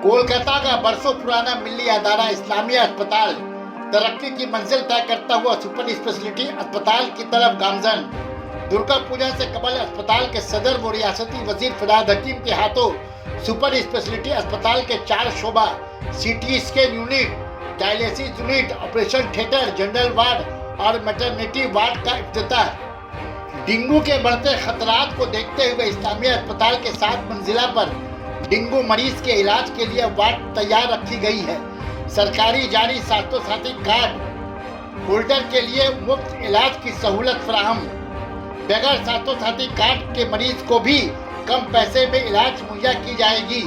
कोलकाता का बरसों पुराना मिल्ली अदारा इस्लामिया अस्पताल तरक्की की मंजिल तय करता हुआ सुपर स्पेशलिटी अस्पताल की तरफ गामजन। दुर्गा पूजा से कबल अस्पताल के सदर व रियासती वजीर फिराद हकीम के हाथों सुपर स्पेशलिटी अस्पताल के 4 शोबा CT scan unit, dialysis unit, operation theatre, general ward और मैटरनिटी वार्ड का इफ्तिताह। डेंगू के बढ़ते खतरात को देखते हुए इस्लामिया अस्पताल के 7 मंजिला पर डेंगू मरीज के इलाज के लिए वार्ड तैयार रखी गई है। सरकारी जारी स्वास्थ्य साथी कार्ड होल्डर के लिए मुफ्त इलाज की सहूलत फराहम। बगैर स्वास्थ्य साथी कार्ड के मरीज को भी कम पैसे में इलाज मुहैया की जाएगी।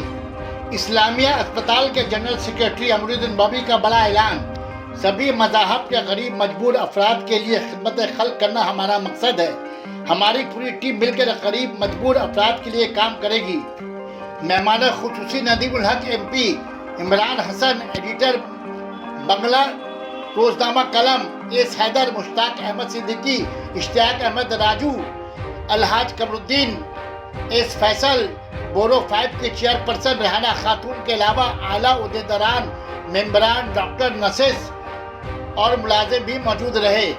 इस्लामिया अस्पताल के जनरल सेक्रेटरी अमरुद्दीन बॉबी का बड़ा ऐलान। सभी मज़ाहब के गरीब मजबूर अफराद के लिए खिदमत खल्क करना हमारा मकसद है। हमारी पूरी टीम मिलकर गरीब मजबूर अफराद के लिए काम करेगी। मेहमान खुसूसी नदीमुल हक MP, इमरान हसन, एडिटर बंगला रोजनामा कलम, एस हैदर, मुश्ताक अहमद सिद्दीकी, इश्तियाक अहमद राजू, अलहाज कमरुद्दीन, एस फैसल, बोरो 5 के चेयरपर्सन रेहाना खातून के अलावा आला उहदेदारान, मेंबरान, डॉक्टर, नर्सेस और मुलाजिम भी मौजूद रहे।